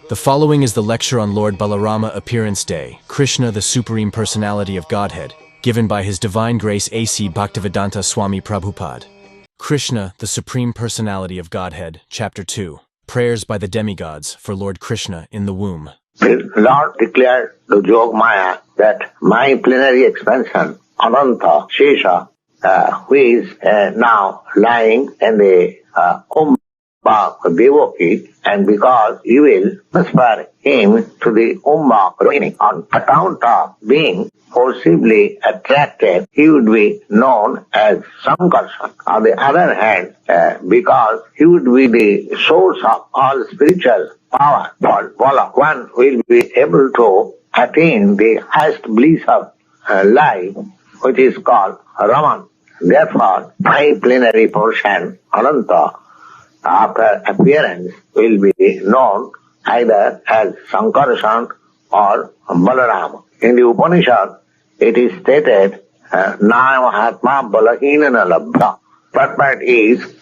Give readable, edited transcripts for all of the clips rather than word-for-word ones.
The following is the lecture on Lord Balarama Appearance Day, Krishna the Supreme Personality of Godhead, given by His Divine Grace A.C. Bhaktivedanta Swami Prabhupada. Krishna, the Supreme Personality of Godhead, Chapter 2. Prayers by the Demigods for Lord Krishna in the Womb. The Lord declared to Jogmaya that my plenary expansion, Ananta Shesha, who is now lying in the devotee, and because you will transfer him to the Rohini on account of being forcibly attracted, he would be known as Sankarsana. On the other hand, because he would be the source of all spiritual power, one will be able to attain the highest bliss of life, which is called Raman. Therefore, my plenary portion, Ananta, after appearance, will be known either as Sankarsana or Balarama. In the Upanishad, it is stated, Na Mahatma Balahina na Labdha. But is,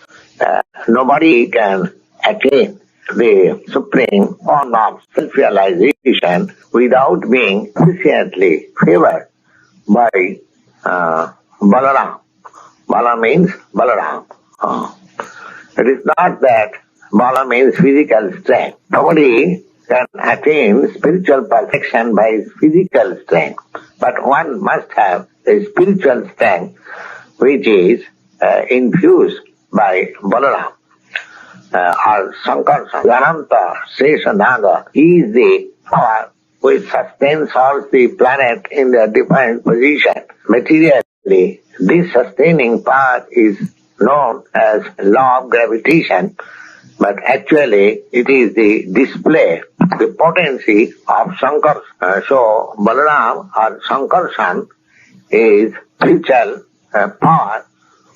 nobody can attain the supreme form of self-realization without being sufficiently favored by Balaram. Bala means Balaram. It is not that Bala means physical strength. Nobody can attain spiritual perfection by physical strength. But one must have a spiritual strength which is infused by Balaram. Or Sankarsana, Ananta, Sesha Naga, is the power which sustains all the planet in their defined position. Materially, this sustaining power is known as law of gravitation, but actually it is the display, the potency of Sankarsana. So Balaram or Sankarsana is spiritual power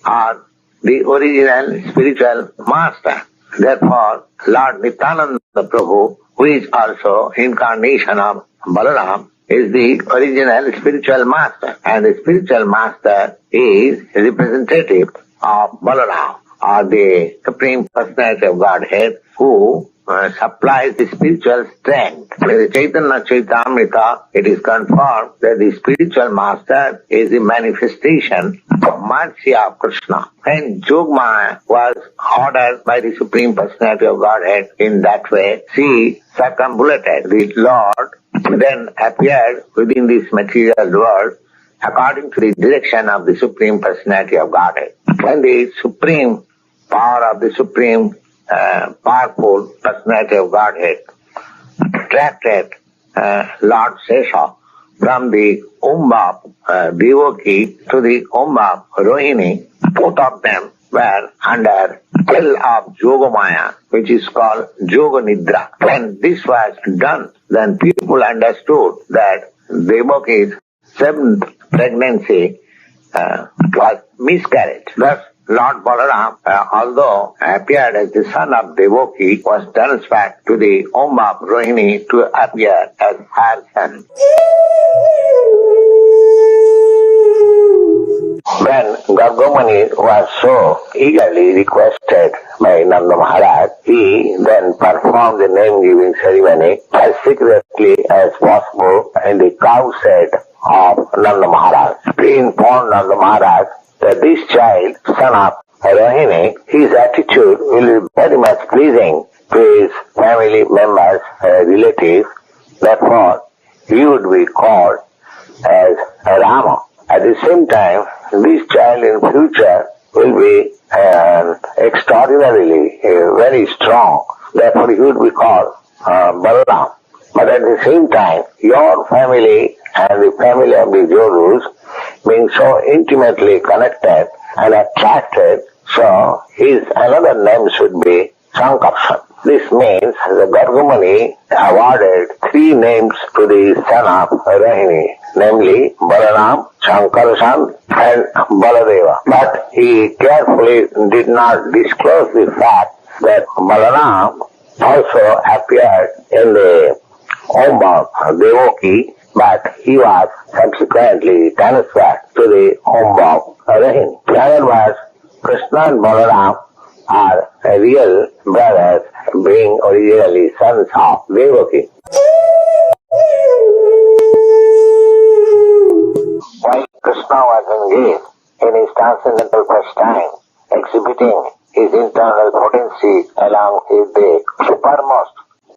or the original spiritual master. Therefore, Lord Nityananda Prabhu, who is also incarnation of Balaram, is the original spiritual master, and the spiritual master is representative of Balaram, or the Supreme Personality of Godhead, who supplies the spiritual strength. In the Chaitanya Chaitamrita, it is confirmed that the spiritual master is the manifestation of mercy of Krishna. When Jogmaya was ordered by the Supreme Personality of Godhead in that way, she circumambulated the Lord, then appeared within this material world according to the direction of the Supreme Personality of Godhead. When the supreme power of the Supreme powerful Personality of Godhead attracted Lord Sesha from the devotee to the Rohini, both of them were under spell of Yogamaya, which is called Yoga Nidra. When this was done, then people understood that Devaki's seventh pregnancy was miscarriage. Thus, Lord Balaram, although appeared as the son of Devaki, was transferred to the Rohini to appear as her son. When Gargamuni was so eagerly requested by Nanda Maharaj, he then performed the name-giving ceremony as secretly as possible in the cow shed of Nanda Maharaj. He informed Nanda Maharaj that this child, son of Rohini, his attitude will be very much pleasing to his family members, relatives. Therefore, he would be called as Rama. At the same time, this child in future will be extraordinarily very strong. Therefore, he would be called Balram. But at the same time, your family and the family of the Jodhus being so intimately connected and attracted, so his another name should be Sankarsana. This means the Gargamuni awarded three names to the son of Rohini, namely Balaram, Sankarsana and Baladeva. But he carefully did not disclose the fact that Balaram also appeared in the Devaki, but he was subsequently transferred to the Rohini. The other was Krishna and Balaram are real brothers, being originally sons of Devotee. While Krishna was engaged in his transcendental pastime, exhibiting his internal potency along with the supermost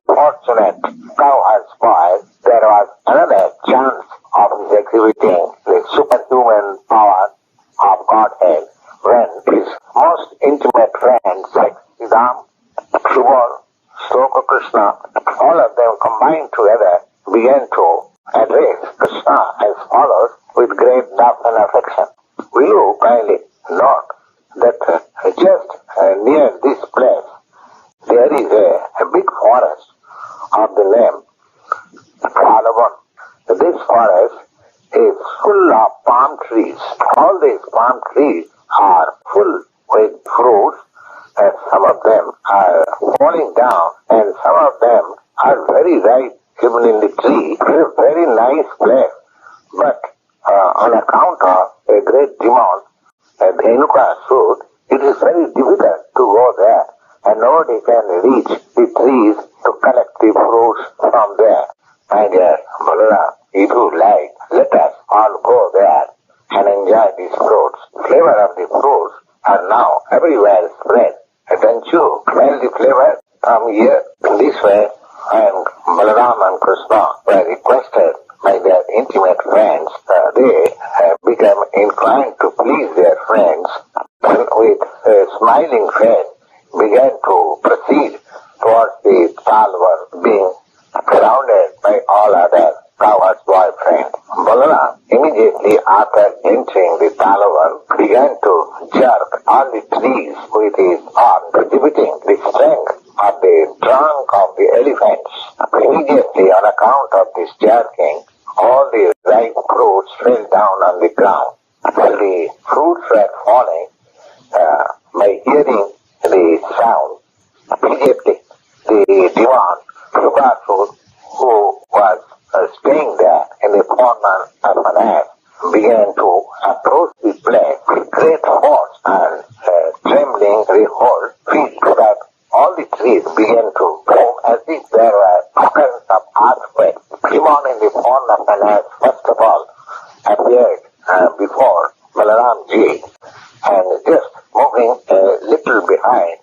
fortunate cowherd spoil, there was another chance of his exhibiting the superhuman power of Godhead when his most intimate friends like Ram, Subal, Sloka Krishna, all of them combined together began to address Krishna as follows with great love and affection. Will you kindly note that just near this place there is a big forest of the name Pralambasura. This forest is full of palm trees. All these palm trees are full with fruits, and some of them are falling down, and some of them are very ripe even in the tree. It is a very nice place, but on account of a great demand, a Dhenuka suit, it is very difficult to go there, and nobody can reach the trees to collect the fruits from there. My dear Balarama, if you like, let us all go there and enjoy these fruits. Flavor of the fruits are now everywhere spread. Don't you smell the flavor from here? In this way, and Balarama and Krishna were requested by their intimate friends. They became inclined to please their friends, and with a smiling face began to proceed towards the Talwar, being surrounded by all other cowherd's boyfriends. Balarama, immediately after entering the Talwar, began to jerk on the trees with his arm, exhibiting the strength of the trunk of the elephants. Immediately, on account of this jerking, all the ripe fruits fell down on the ground. While the fruits were falling, by hearing the sound, immediately the divan, Prabhupada, who was staying there in the corner of an ass, began to approach the place with great force and trembling the whole field, so that all the trees began to move as if there were occurrence of earthquake. Demon in the form of an ass first of all appeared before Balaram ji, and just moving a little behind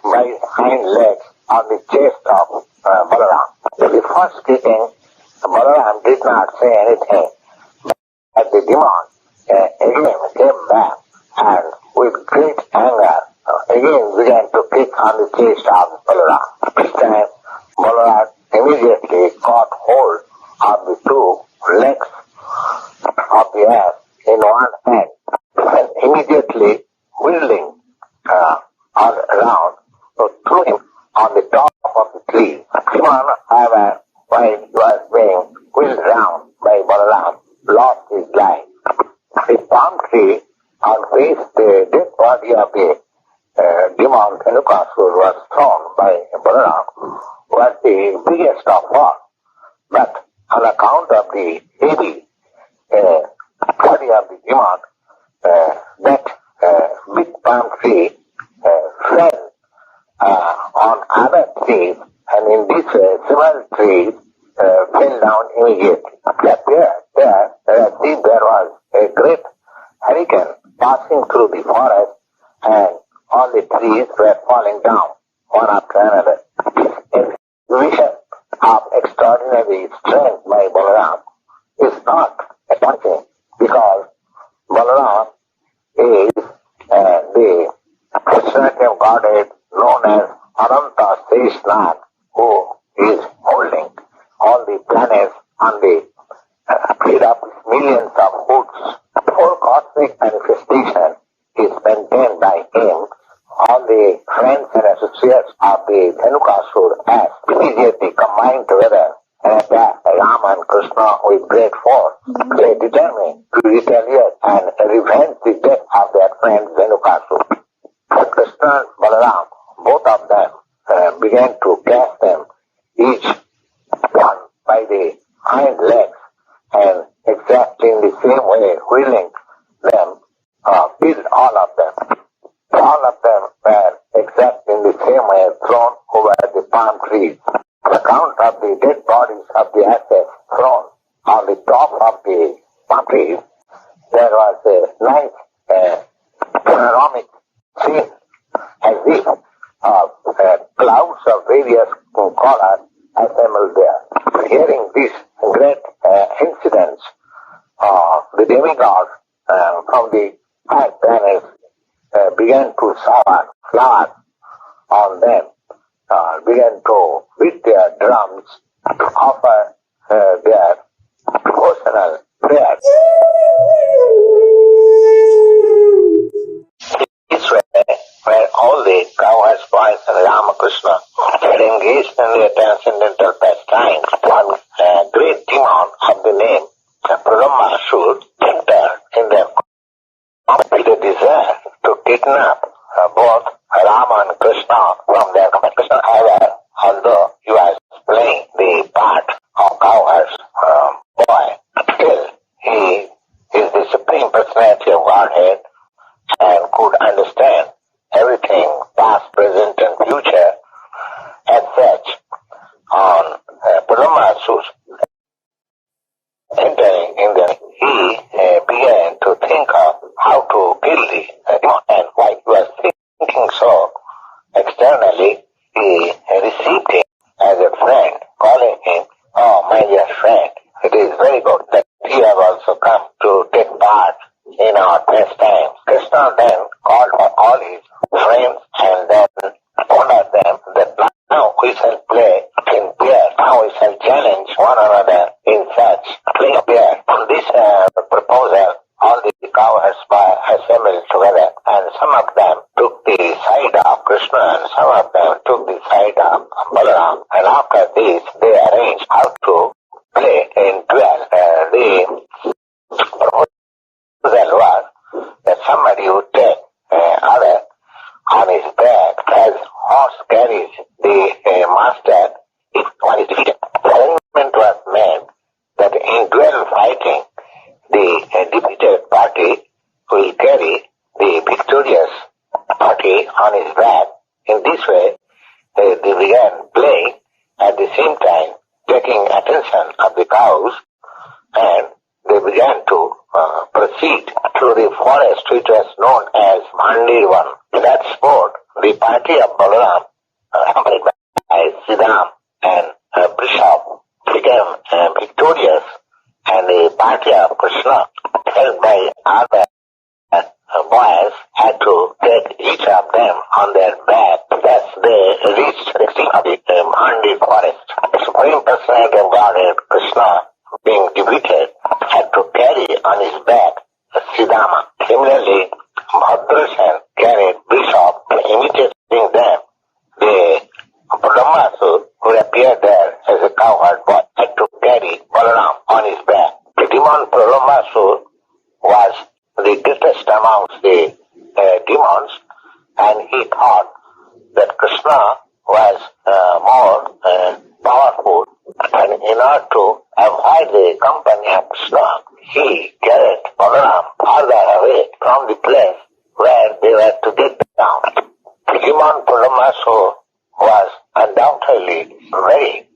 by his hind legs on the chest of Balaram. The first greeting, Balaram did not say anything, but the demon again came back and with great anger again began to kick on the chest of Balaram. This time Balaram immediately caught hold of the two legs of the ass in one hand and immediately wheeling all around, so threw him on the top of the tree. Demon, however, while he was being wheeled round by Balaram, lost his life. The palm tree on which the dead body of the demon Dhenuka was thrown by Balaram was the biggest of all. But on account of the heavy body of the demon, that big palm tree fell on other trees, and in this way several trees fell down immediately. There was a great hurricane passing through the forest, and all the trees were falling down one after another. This exhibition of extraordinary strength by Balaram is not astonishing, because Balaram is the Krishna Godhead known as Ananta Seshnath, who is holding all the planets on the feet of millions of hoods. The whole cosmic manifestation is maintained by him. All the friends and associates of the Dhenukasur as immediately combined together and attack Rama and Krishna with great force. They determined to retaliate and revenge the death of their friend Dhenukasur. Krishna and Balaram, both of them, began to catch them, each one by the hind legs, and exactly in the same way wheeling them, killed all of them. All of them were account of the dead bodies of the assets thrown on the top of the mountain, there was a nice panoramic scene as if clouds of various colors assembled there. Hearing these great incidents, the demigods from the high planets began to shower flowers on them, began to beat their drums, offer their devotional prayers. This way, where all the cowherds, boys, and Ramakrishna had engaged in their transcendental pastime, one great demon of the name Pralambasura entered in them with a desire to kidnap both Rama and Krishna from their company. Krishna, however, although he was playing the part of cowherd's boy, still he is the Supreme Personality of Godhead and could understand everything, past, present, and future. As such, on Pralambasura entering in there, he began to think of how to kill the demon, and while he was thinking so, externally he received him as a friend, calling him, "Oh, my dear friend, it is very good that you have also come to take part in our pastimes." Krishna then called for all his friends and then ordered them that now we shall play in pairs. Now we shall challenge one another in such play of pairs. On this proposal, all the cowherds assembled together, and some of them took the side of Krishna and some of them took the side of Balaram. And after this, they arranged how to play in duel. The proposal was that somebody would take other on his back as horse carries the master if one is defeated. The arrangement was made that in duel fighting, the defeated party will carry the victorious party on his back. In this way, they began playing, at the same time taking attention of the cows, and they began to proceed through the forest which was known as Mandirvan. In that sport, the party of Balaram, accompanied by Siddham and Bishop, became victorious, and the party of Krishna, held by other boys, had to take each of them on their back. Thus they reached the extreme of the Mandi forest. The Supreme Personality of Godhead, Krishna, being defeated, had to carry on his back Siddhama. Similarly, Bhadrasan carried Bishop, imitating them. The Pralambasura, who appeared there as a cowherd boy, had to carry Balram on his back. The demon Pralambasura was the greatest amongst the demons, and he thought that Krishna was more powerful, and in order to avoid the company of Krishna, he carried Balaram farther away from the place where they were to get down. The demon Pralambasura was undoubtedly very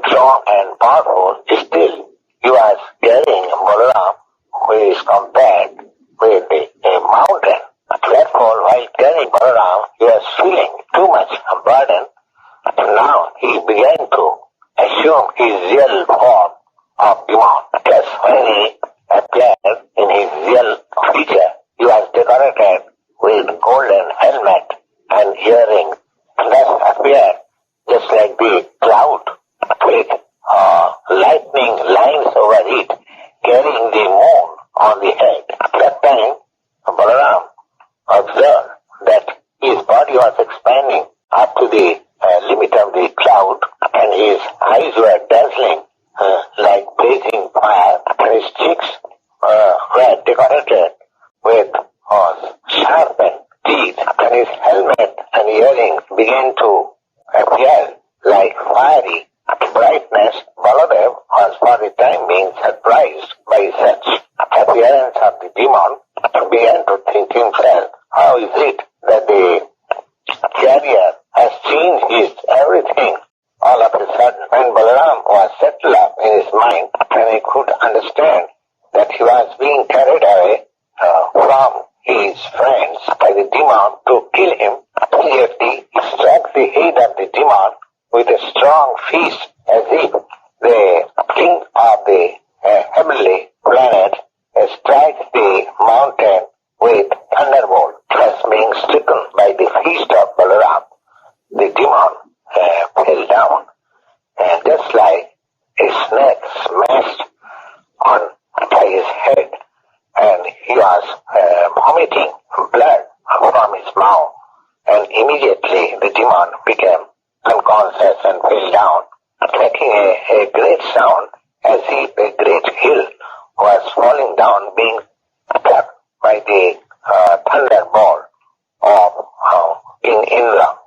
strong and powerful. Still, he was carrying Balaram, who is compared with a mountain. Therefore, while carrying Balaram, he was feeling too much burden, and now he began to assume his real form of demon. Just when he appeared in his real feature, he was decorated with golden helmet and earrings, and thus appeared just like the cloud with lightning lines over it, carrying the moon on the head. At that time, Balaram observed that his body was expanding up to the limit of the cloud, and his eyes were dazzling like blazing fire, and his cheeks were decorated with sharpened teeth, and his helmet and earrings began to appear like fiery brightness. Baladev was for the time being surprised by such appearance of the demon, and began to think himself, how is it that the carrier has changed his everything all of a sudden? When and feast as if the king of the heavenly planet strikes the mountain with thunderbolt. Thus being stricken by the feast of Balaram, the demon fell down, and just like a snake smashed on by his head, and he was vomiting blood from his mouth, and immediately the demon became unconscious and fell down, making a great sound as if a great hill was falling down, being struck by the thunderbolt of King Indra.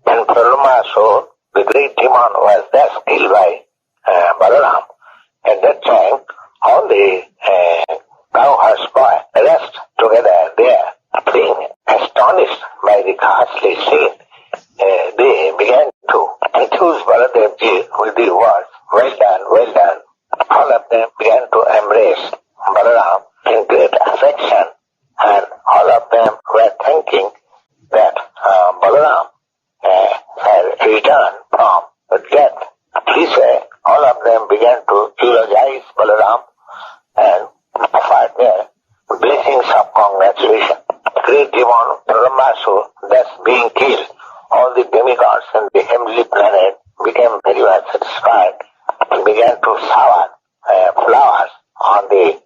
And Pralambasura, the great demon, was thus killed by Balram. At that time, all the cowherds rest together there, being astonished by the ghastly scene. They began to enthuse Baladevji with the words, "Well done, well done." All of them began to embrace Balaram in great affection, and all of them were thinking that Balaram had returned from death. He said, all of them began to eulogize Balaram and offered their blessings of congratulation. Great demon Pralambasura, thus being killed, all the demigods and the heavenly planet became very well satisfied and began to shower flowers on the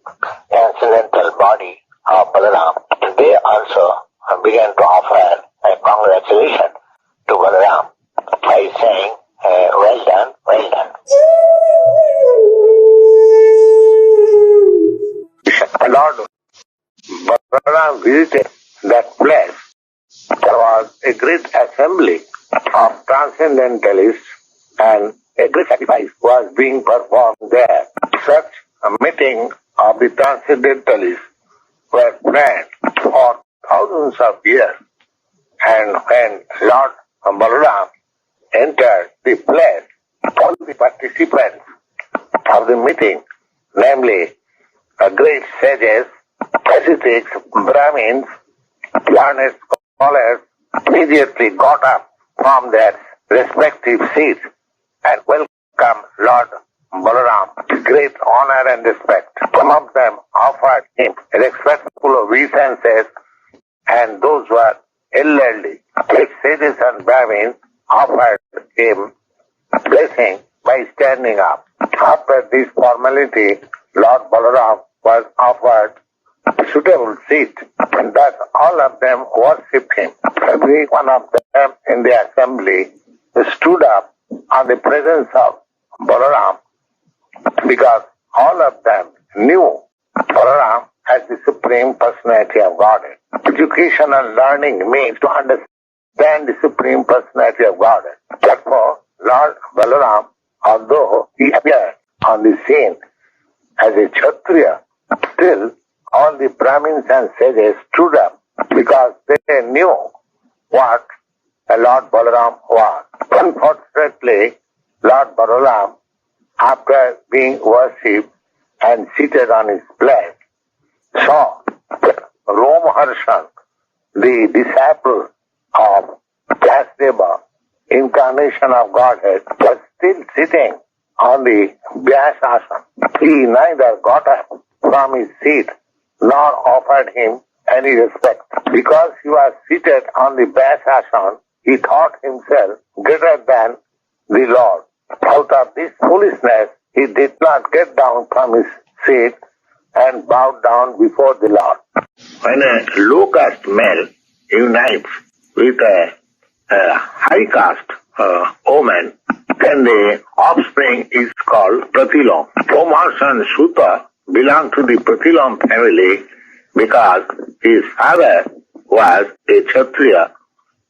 transcendental body of Balaram. They also began to offer congratulations to Balaram by saying, well done, well done. Lord Balaram visited that place. There was a great assembly of transcendentalists, and a great sacrifice was being performed there. Such a meeting of the transcendentalists were planned for thousands of years, and when Lord Balram entered the place, all the participants of the meeting, namely great sages, ascetics, Brahmins, learned scholars, immediately got up from their respective seats and welcomed Lord Balaram with great honor and respect. Some of them offered him respectful obeisances, and those were elderly, great sages and Brahmins, offered him blessing by standing up. After this formality, Lord Balaram was offered a suitable seat, and thus all of them worshipped him. Every one of them in the assembly stood up on the presence of Balaram, because all of them knew Balaram as the Supreme Personality of Godhead. Educational learning means to understand the Supreme Personality of Godhead. Therefore, Lord Balaram, although he appeared on the scene as a Kshatriya, still all the Brahmins and sages stood up because they knew what Lord Balaram was. Unfortunately, Lord Balaram, after being worshipped and seated on his place, saw Romharshan, the disciple of Vyasdeva, incarnation of Godhead, was still sitting on the Vyasasana. He neither got up from his seat nor offered him any respect. Because he was seated on the Vyasasana, he thought himself greater than the Lord. Out of this foolishness, he did not get down from his seat and bowed down before the Lord. When a low caste male unites with a high caste woman, then the offspring is called Pratilom. Romharshan Sutta belonged to the Pratilom family because his father was a Kshatriya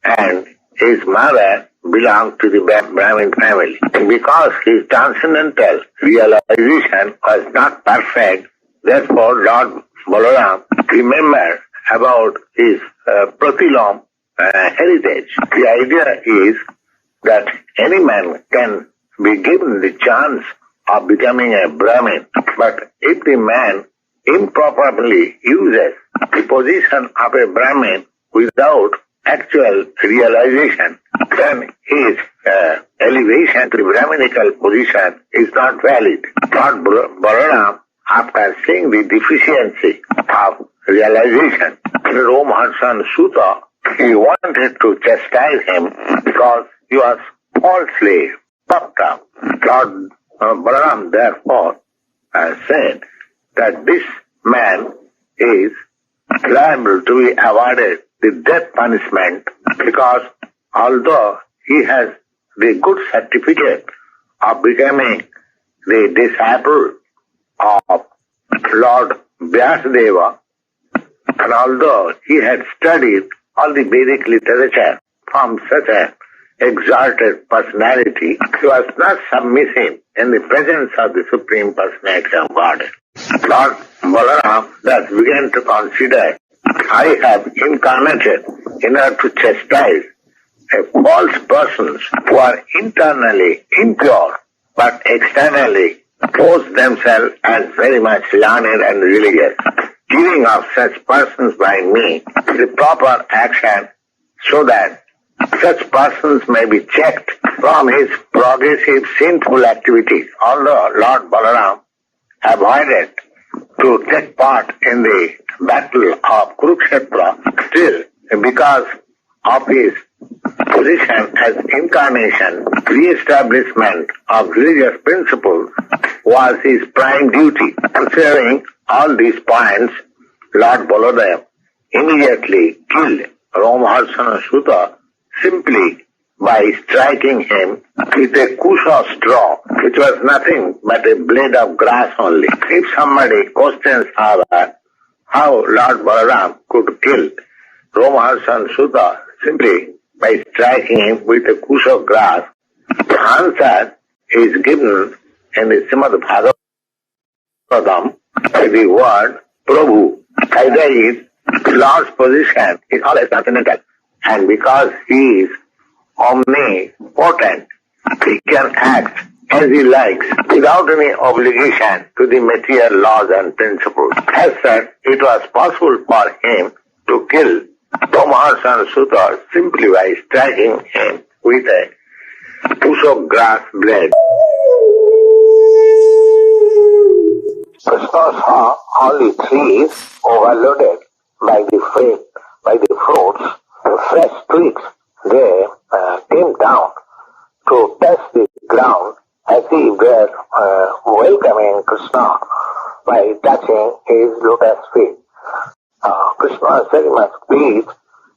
and his mother belonged to the Brahmin family. And because his transcendental realization was not perfect, therefore Lord Balaram remembered about his Pratilom heritage. The idea is that any man can be given the chance of becoming a Brahmin, but if the man improperly uses the position of a Brahmin without actual realization, then his elevation to the Brahminical position is not valid. Lord Balram, after seeing the deficiency of realization in Romharsan Sutta, he wanted to chastise him because he was falsely puffed up. Lord Balram therefore said that this man is liable to be awarded the death punishment because although he has the good certificate of becoming the disciple of Lord Vyasadeva, and although he had studied all the Vedic literature from such an exalted personality, he was not submissive in the presence of the Supreme Personality of Godhead. Lord Balaram thus began to consider, I have incarnated in order to chastise false persons who are internally impure but externally pose themselves as very much learned and religious. Killing of such persons by me is a proper action so that such persons may be checked from his progressive sinful activities. Although Lord Balaram avoided to take part in the battle of Kurukshetra, still because of his position as incarnation, re-establishment of religious principles was his prime duty. Considering all these points, Lord Baladev immediately killed Romharsana Sutta simply by striking him with a kusha straw, which was nothing but a blade of grass only. If somebody questions however how Lord Balaram could kill Romharsana Sutta simply by striking him with a kush of grass, the answer is given in the Srimad Bhagavatam by the word Prabhu. Either his Lord's position is always transcendental, and because he is omnipotent, he can act as he likes without any obligation to the material laws and principles. As such, it was possible for him to kill Romharsana Sutta simply by striking him with a push of grass blade. Krishna saw all the trees overloaded by the fruits, the fresh twigs. They came down to touch the ground as if they were welcoming Krishna by touching his lotus feet. Krishna was very much pleased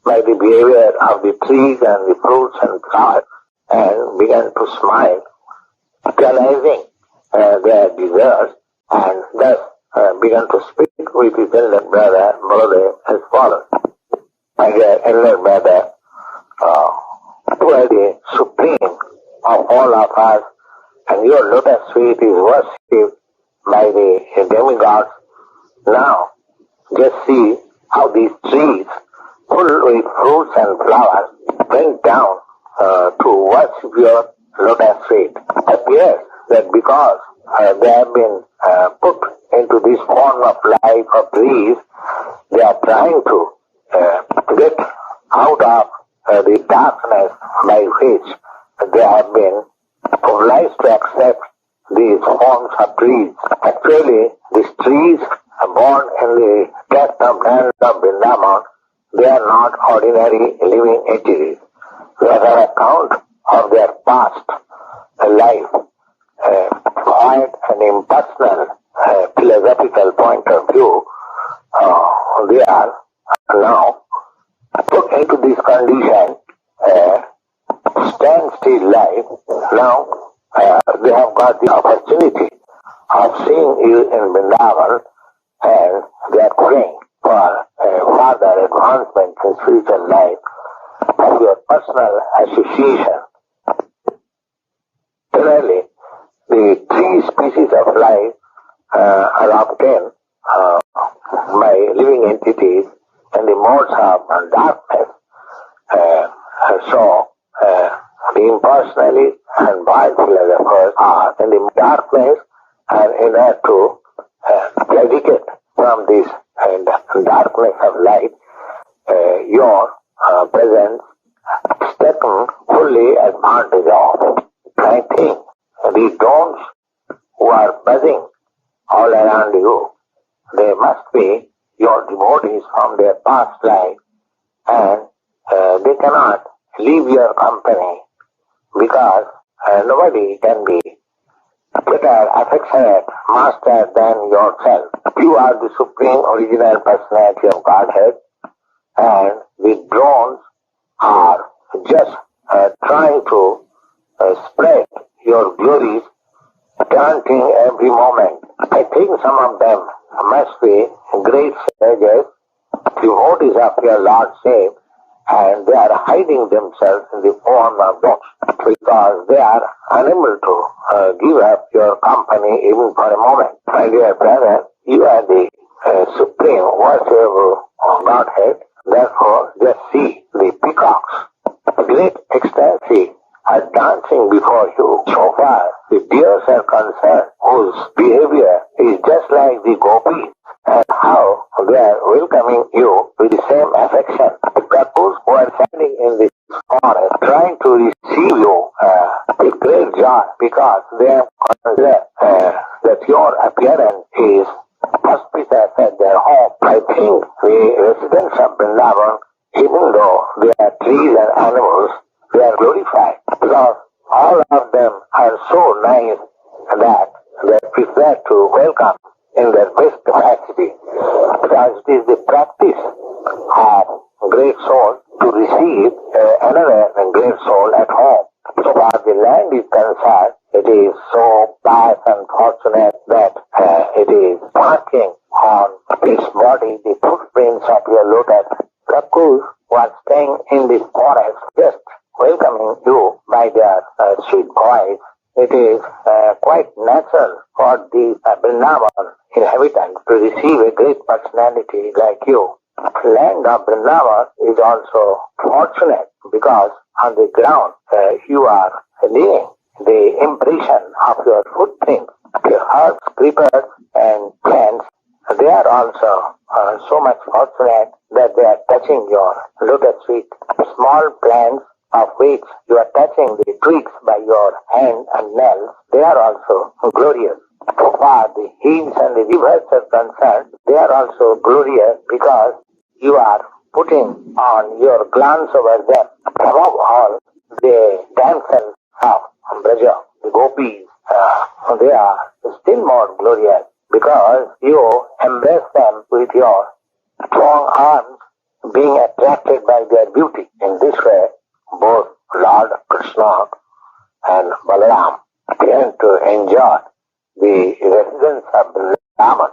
by the behavior of the trees and the fruits and flowers and began to smile, realizing their desires, and thus began to speak with his elder brother Baladev as follows. My dear elder brother, you are the supreme of all of us, and your lotus feet is worshipped by the demigods. Now, just see how these trees, full with fruits and flowers, went down to worship your lotus feet. It appears that because they have been put into this form of life of trees, they are trying to get out of the darkness by which they have been obliged to accept these forms of trees. Actually, these trees born in the depth of land of Vrindavan, they are not ordinary living entities. They are an account of their past life, quite an impersonal philosophical point of view. They are now put into this condition, standstill life. Now they have got the opportunity of seeing you in Vrindavan, and they are praying for further advancement in spiritual life of your personal association. Similarly, the three species of life are obtained by living entities in the modes of darkness. So, the impersonally and wild philosophers are in the darkness, and in order to predicate from this darkness of light, your presence is taken fully advantage of. I think the drones who are buzzing all around you, they must be your devotees from their past life, and they cannot leave your company because nobody can be better affectionate master than yourself. You are the supreme original personality of Godhead, and the drones are just trying to spread your glories, chanting every moment. I think some of them must be great sages, devotees of your Lord Save, and they are hiding themselves in the form of dogs because they are unable to give up your company even for a moment. My dear brother, you are the supreme worshipable Godhead. Therefore, just see the peacocks, great ecstasy, are dancing before you. So far, the deers are concerned, whose behavior is just like the gopis, and how they are welcoming you with the same affection. The couples who are standing in the forest trying to receive you with great joy because they have considered that your appearance is auspicious at their home. I think the residents of Vrindavan, even though they are trees and animals, they are glorified because all of them are so nice that they prefer to welcome in their best capacity, because it is the practice of great soul to receive another great soul at home. So far the land is concerned, it is so pious and fortunate that it is marking on its body the footprints of your lotus. Kakus who are staying in this forest just welcoming you by their sweet voice. It is quite natural for the Vrindavan inhabitants to receive a great personality like you. The land of Vrindavan is also fortunate because on the ground you are leaving the impression of your footprints. The herbs, creepers and plants, they are also so much fortunate that they are touching your lotus feet. Small plants of which you are touching the twigs by your hand and nails, they are also glorious. So far the hills and the rivers are concerned, they are also glorious because you are putting on your glance over them. Above all, the damsels of Braja, the gopis, they are still more glorious because you embrace them with your strong arms, being attracted by their beauty. In this way, both Lord Krishna and Balram came to enjoy the residence of Brahman.